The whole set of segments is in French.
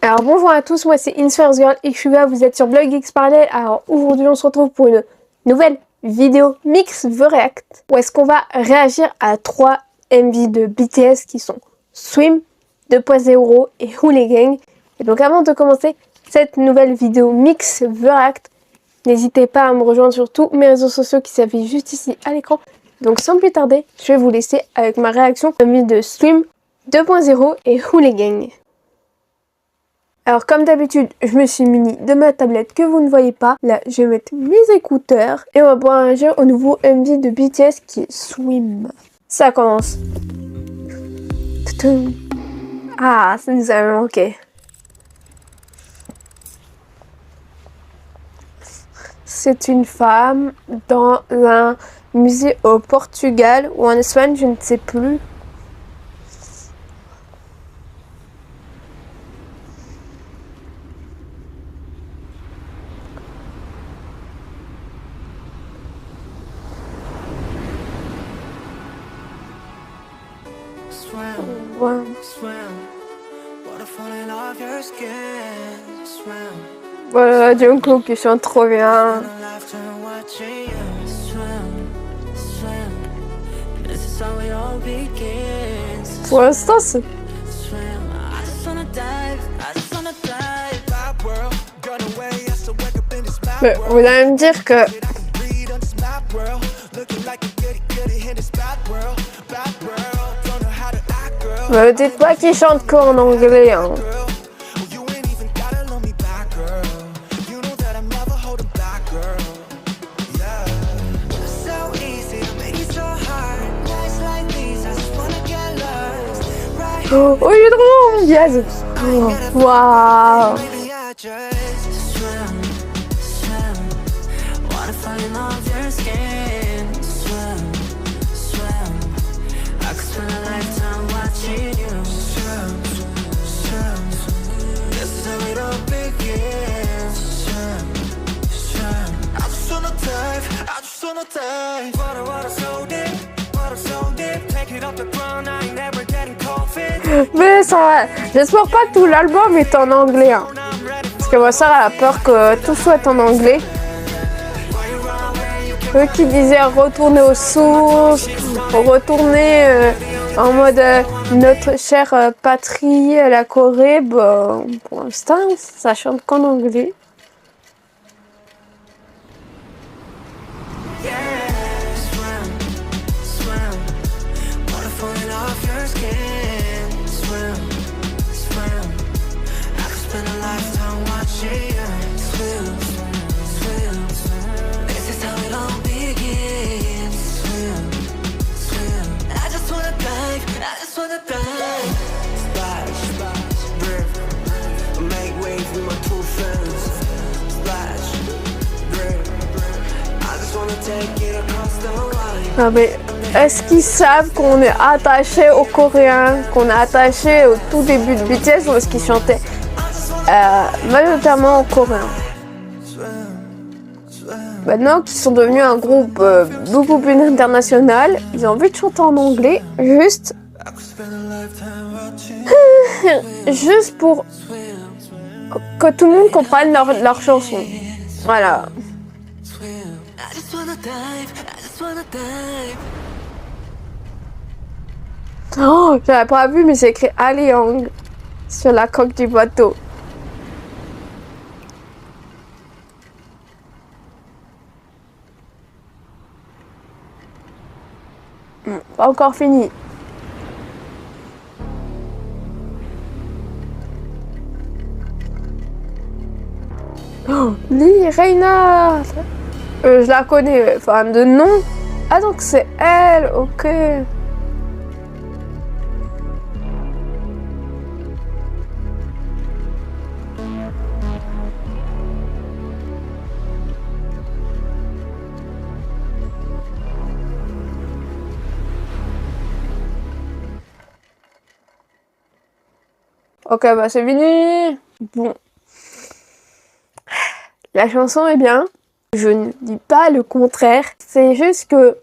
Alors bonjour à tous, moi c'est InsFirstGirl et je suis là, vous êtes sur Blog X Parallel. Alors aujourd'hui on se retrouve pour une nouvelle vidéo Mix the React où est-ce qu'on va réagir à 3 MV de BTS qui sont Swim, 2.0 et Hooligan. Et donc avant de commencer cette nouvelle vidéo Mix the React, n'hésitez pas à me rejoindre sur tous mes réseaux sociaux qui s'affichent juste ici à l'écran. Donc sans plus tarder, je vais vous laisser avec ma réaction au MV de Swim, 2.0 et Hooligan. Alors comme d'habitude, je me suis muni de ma tablette que vous ne voyez pas. Là, je vais mettre mes écouteurs et on va pouvoir réagir au nouveau MV de BTS qui est Swim. Ça commence. Ah, ça nous avait manqué. C'est une femme dans un musée au Portugal ou en Espagne, je ne sais plus. Wow. Voilà, Jungkook qui chante trop bien. Pour l'instant, c'est... Mais vous allez me dire que... Me dites pas qu'il chante qu'en anglais, hein. Oh, il est trop bon, yes. Oh, waouh. Mais ça, j'espère pas que tout l'album est en anglais, hein. Parce que ma soeur a peur que tout soit en anglais. Eux qui disaient retourner aux sources, retourner en mode notre chère patrie, la Corée, bah, pour l'instant ça chante qu'en anglais. Ah mais est-ce qu'ils savent qu'on est attaché aux Coréens, qu'on est attaché au tout début de BTS, ou est-ce qu'ils chantaient majoritairement aux Coréens? Maintenant qu'ils sont devenus un groupe beaucoup plus international, ils ont envie de chanter en anglais, juste pour que tout le monde comprenne leur chanson. Voilà. Oh, j'avais pas vu, mais c'est écrit Arirang sur la coque du bateau. Pas encore fini. Oh, Lee Reina. Je la connais, enfin de nom. Ah donc c'est elle, ok. Ok, bah c'est fini. Bon. La chanson est bien. Je ne dis pas le contraire. C'est juste que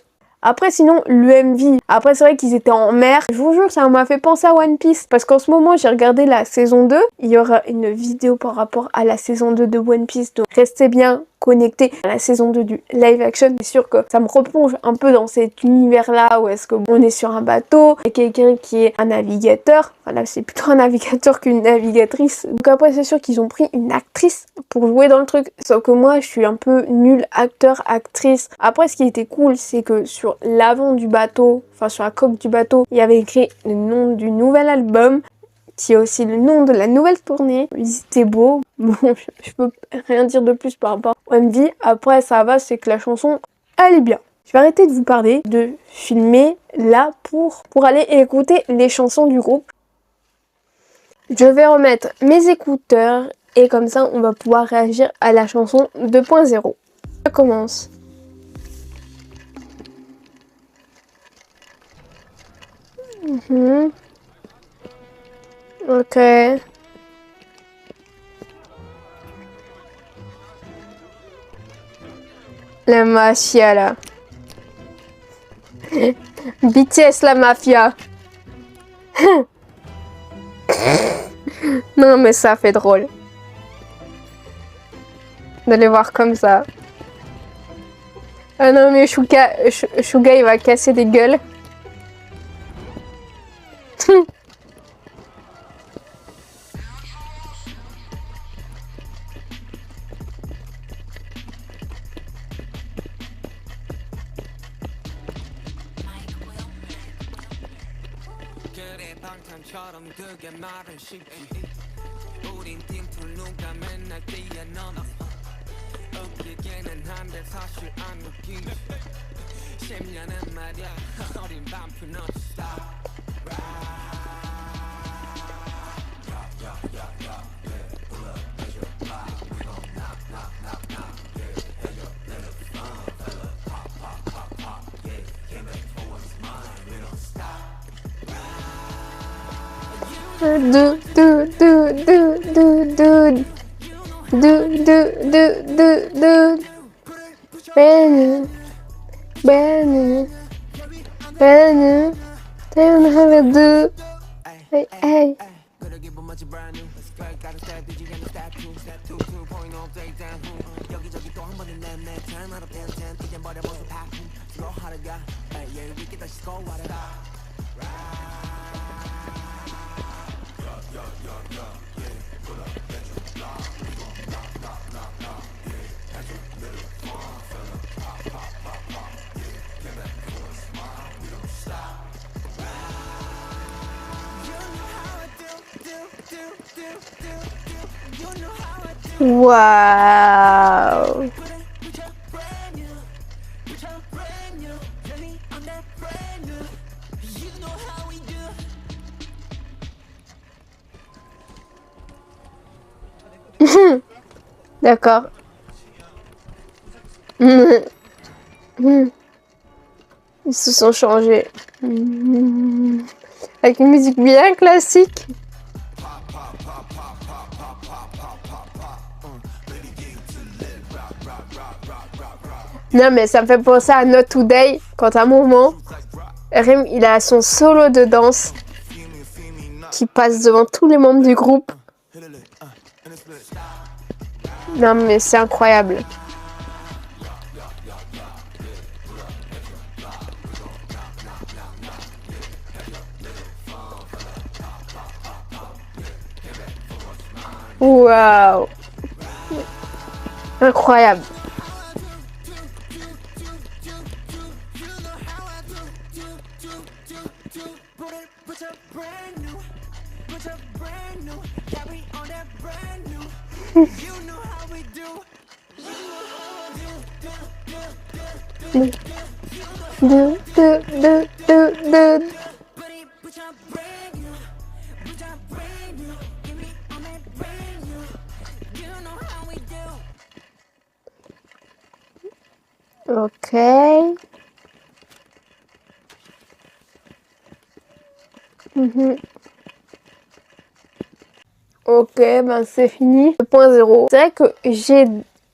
Après sinon le MV, après c'est vrai qu'ils étaient en mer. Je vous jure ça m'a fait penser à One Piece. Parce qu'en ce moment j'ai regardé la saison 2. Il y aura une vidéo par rapport à la saison 2 de One Piece. Donc restez bien connectés à la saison 2 du live action. C'est sûr que ça me replonge un peu dans cet univers là où est-ce qu'on est sur un bateau et quelqu'un qui est un navigateur. Enfin là c'est plutôt un navigateur qu'une navigatrice. Donc après c'est sûr qu'ils ont pris une actrice pour jouer dans le truc. Sauf que moi je suis un peu nulle acteur, actrice. Après ce qui était cool c'est que sur l'avant du bateau, enfin sur la coque du bateau, il y avait écrit le nom du nouvel album, qui est aussi le nom de la nouvelle tournée. C'était beau. Bon, je peux rien dire de plus par rapport au MV. Après, ça va, c'est que la chanson, elle est bien. Je vais arrêter de vous parler, de filmer là pour aller écouter les chansons du groupe. Je vais remettre mes écouteurs et comme ça, on va pouvoir réagir à la chanson 2.0. Ça commence. Ok. La mafia là. BTS la mafia. Non mais ça fait drôle. D'aller voir comme ça. Ah non mais Suga il va casser des gueules. Hey. Waouh. D'accord. Ils se sont changés. Avec une musique bien classique. Non mais ça me fait penser à Not Today, quand à un moment, Rim il a son solo de danse qui passe devant tous les membres du groupe. Non mais c'est incroyable. Waouh. Incroyable. Ok. Ok, ben c'est fini. 2.0. C'est vrai que j'ai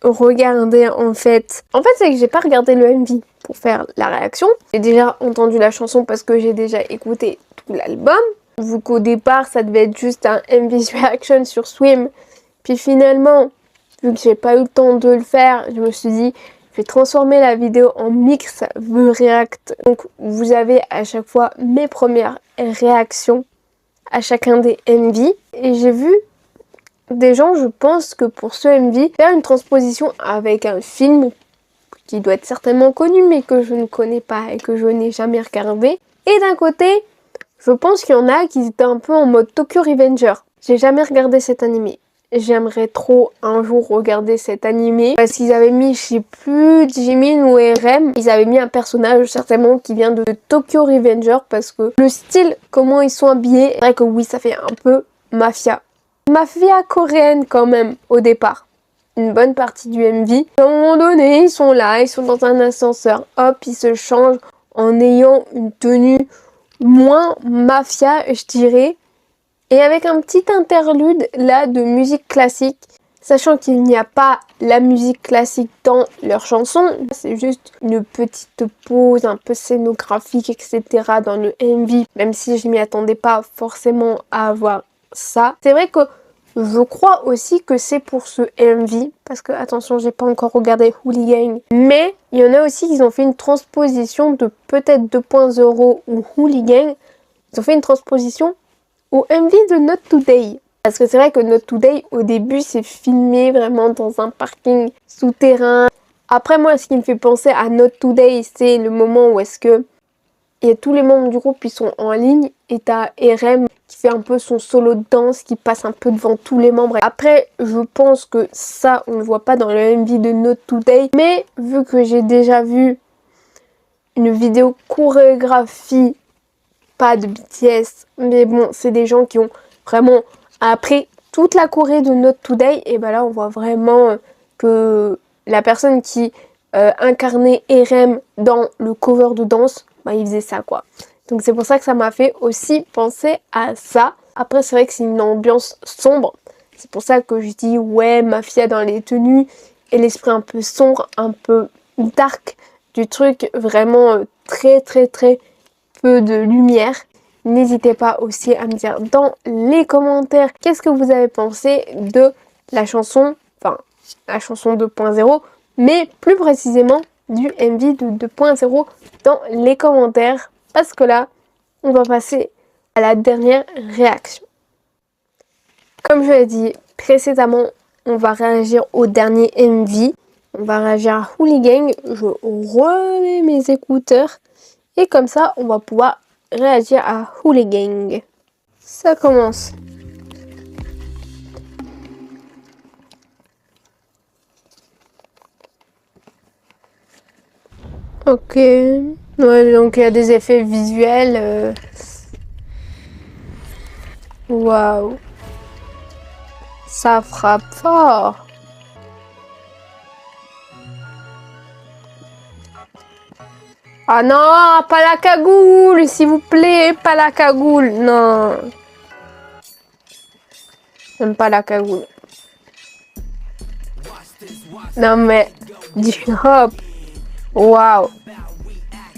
regardé en fait. En fait, c'est que j'ai pas regardé le MV pour faire la réaction. J'ai déjà entendu la chanson parce que j'ai déjà écouté tout l'album. Vu qu'au départ ça devait être juste un MV reaction sur Swim. Puis finalement, vu que j'ai pas eu le temps de le faire, je me suis dit je vais transformer la vidéo en mix The React. Donc vous avez à chaque fois mes premières réactions à chacun des MV. Et j'ai vu des gens, je pense que pour ce MV, faire une transposition avec un film qui doit être certainement connu mais que je ne connais pas et que je n'ai jamais regardé. Et d'un côté, je pense qu'il y en a qui étaient un peu en mode Tokyo Revenger. J'ai jamais regardé cet animé. J'aimerais trop un jour regarder cet animé parce qu'ils avaient mis, je sais plus, Jimin ou RM, ils avaient mis un personnage certainement qui vient de Tokyo Revenger parce que le style, comment ils sont habillés, c'est vrai que oui, ça fait un peu mafia. Mafia coréenne quand même au départ. Une bonne partie du MV. À un moment donné, ils sont là, ils sont dans un ascenseur, hop, ils se changent en ayant une tenue moins mafia, je dirais. Et avec un petit interlude là de musique classique, sachant qu'il n'y a pas la musique classique dans leurs chansons, c'est juste une petite pause un peu scénographique, etc. dans le MV, même si je m'y attendais pas forcément à avoir ça. C'est vrai que je crois aussi que c'est pour ce MV, parce que attention, j'ai pas encore regardé Hooligan, mais il y en a aussi qui ont fait une transposition de peut-être 2.0 ou Hooligan. Ils ont fait une transposition au MV de Not Today. Parce que c'est vrai que Not Today, au début, c'est filmé vraiment dans un parking souterrain. Après, moi, ce qui me fait penser à Not Today, c'est le moment où est-ce que il y a tous les membres du groupe qui sont en ligne et t'as RM qui fait un peu son solo de danse, qui passe un peu devant tous les membres. Après, je pense que ça, on ne le voit pas dans le MV de Not Today. Mais vu que j'ai déjà vu une vidéo chorégraphie, pas de BTS, mais bon, c'est des gens qui ont vraiment appris toute la choré de Not Today. Et ben là, on voit vraiment que la personne qui incarnait RM dans le cover de danse, bah, il faisait ça quoi. Donc c'est pour ça que ça m'a fait aussi penser à ça. Après, c'est vrai que c'est une ambiance sombre. C'est pour ça que je dis ouais, mafia dans les tenues et l'esprit un peu sombre, un peu dark du truc, vraiment très peu de lumière. N'hésitez pas aussi à me dire dans les commentaires qu'est-ce que vous avez pensé de la chanson, enfin la chanson 2.0, mais plus précisément du MV de 2.0 dans les commentaires, parce que là on va passer à la dernière réaction. Comme je l'ai dit précédemment, on va réagir au dernier MV, on va réagir à Hooligan. Je remets mes écouteurs et comme ça on va pouvoir réagir à Hooligan. Ça commence. Ok. Ouais, donc il y a des effets visuels. Waouh. Ça frappe fort. Ah non, pas la cagoule, s'il vous plaît, pas la cagoule, non. J'aime pas la cagoule. Non mais, du hop. Waouh.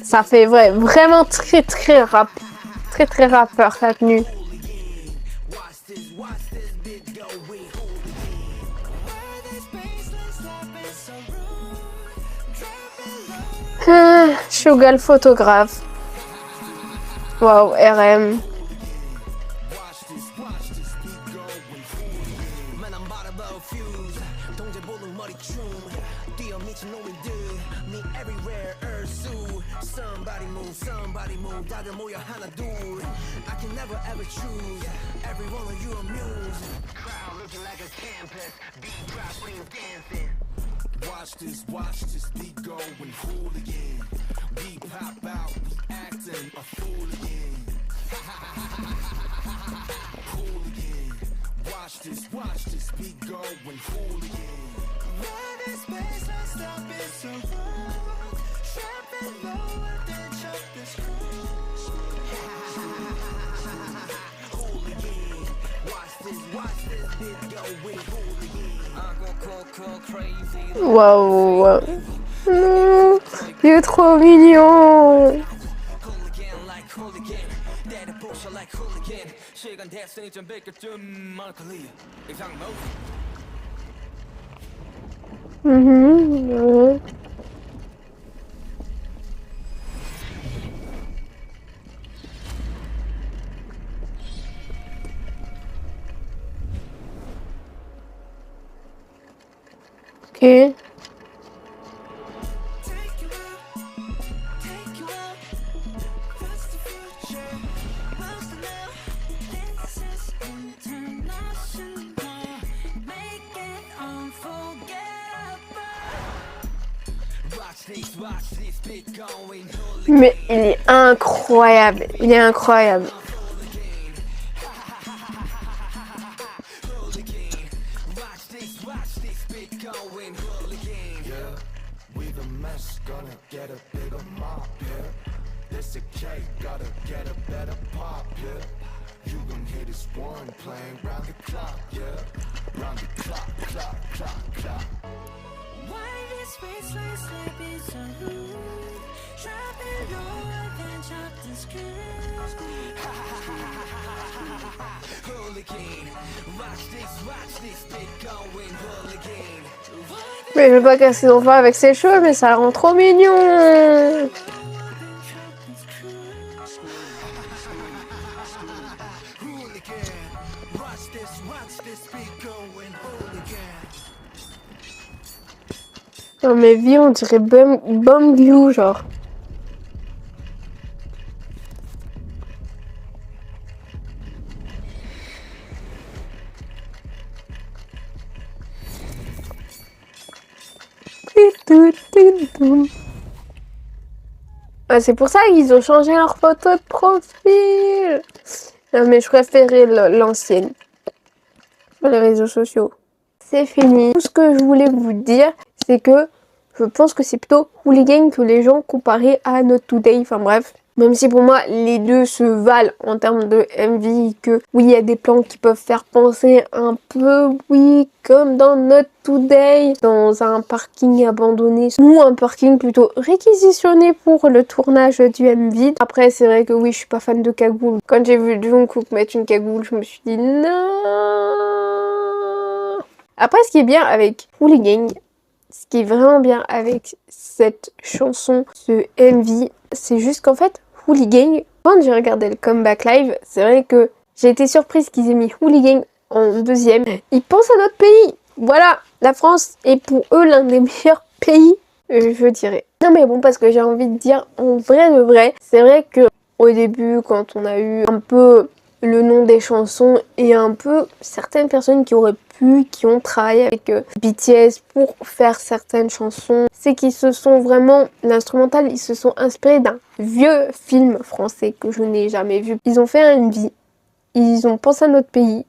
Ça fait vraiment très rap. Très rappeur sa tenue. Sugar photographe. Waouh, RM. Watch this beat go and Hooligan. We pop out, acting a fool again. Hooligan. Watch this beat go and Hooligan. Run this space, let's stop it so wrong. Trapping low and then jump this cruise. Hooligan. Watch this beat go and Hooligan. I'm gonna go crazy. Wow. C'est trop mignon. hooligan like hooligan 때려 부숴 like hooligan 시간 됐으니 좀 비켜좀 말걸리야 이상 move Mhm. Ok. take you out what's the future what's the now this is international make it unforgettable watch this beat going hooligan Mais il est incroyable. Il est incroyable. watch this beat going hooligan yeah we the mess gonna get a bigger mop yeah this a cake gotta get a better pop yeah you gon' hear this one playing round the clock yeah round the clock why this race like it's so rude dropping lower than drop the screw hooligan watch this beat going hooligan Mais je veux pas casser d'enfant avec ses cheveux, mais ça le rend trop mignon. Dans mes vies, on dirait Bomb Glue, genre. Ah, c'est pour ça qu'ils ont changé leur photo de profil. Non, mais je préférais l'ancienne. Sur les réseaux sociaux. C'est fini. Tout ce que je voulais vous dire, c'est que je pense que c'est plutôt Hooligan que les gens comparés à Not Today. Enfin bref. Même si pour moi, les deux se valent en termes de MV, que oui, il y a des plans qui peuvent faire penser un peu, oui, comme dans Not Today, dans un parking abandonné, ou un parking plutôt réquisitionné pour le tournage du MV. Après, c'est vrai que oui, je suis pas fan de cagoule. Quand j'ai vu Jungkook mettre une cagoule, je me suis dit non. Après, ce qui est bien avec Hooligan, ce qui est vraiment bien avec cette chanson, ce MV, c'est juste qu'en fait, Hooligan, quand j'ai regardé le comeback live, c'est vrai que j'ai été surprise qu'ils aient mis Hooligan en deuxième. Ils pensent à notre pays. Voilà, la France est pour eux l'un des meilleurs pays, je dirais. Non mais bon, parce que j'ai envie de dire, en vrai de vrai, c'est vrai que au début, quand on a eu un peu le nom des chansons et un peu certaines personnes qui auraient pu, qui ont travaillé avec BTS pour faire certaines chansons, c'est qu'ils se sont vraiment, l'instrumental, ils se sont inspirés d'un vieux film français que je n'ai jamais vu. Ils ont fait un MV, ils ont pensé à notre pays,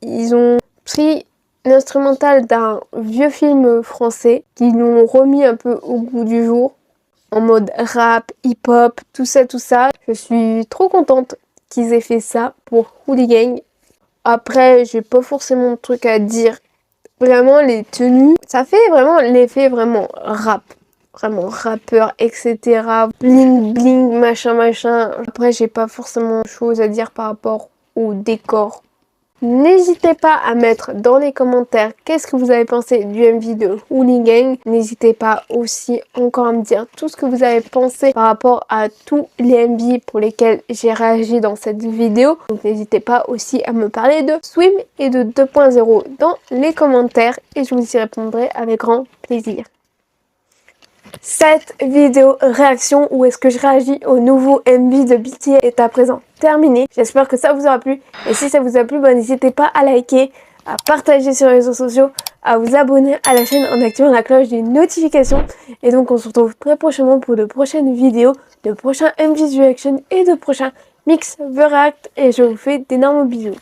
ils ont pris l'instrumental d'un vieux film français qu'ils l'ont remis un peu au goût du jour, en mode rap, hip-hop, tout ça, tout ça. Je suis trop contente qu'ils aient fait ça pour Hooligan. Après, j'ai pas forcément de truc à dire. Vraiment, les tenues, ça fait vraiment l'effet vraiment rap. Vraiment rappeur, etc. Bling bling, machin machin. Après, j'ai pas forcément de choses à dire par rapport au décor. N'hésitez pas à mettre dans les commentaires qu'est-ce que vous avez pensé du MV de Hooligan. N'hésitez pas aussi encore à me dire tout ce que vous avez pensé par rapport à tous les MV pour lesquels j'ai réagi dans cette vidéo. Donc n'hésitez pas aussi à me parler de Swim et de 2.0 dans les commentaires et je vous y répondrai avec grand plaisir. Cette vidéo réaction où est-ce que je réagis au nouveau MV de BTS est à présent terminée. J'espère que ça vous aura plu et si ça vous a plu, n'hésitez pas à liker, à partager sur les réseaux sociaux, à vous abonner à la chaîne en activant la cloche des notifications et donc on se retrouve très prochainement pour de prochaines vidéos, de prochains MV reaction et de prochains Mix The React et je vous fais d'énormes bisous.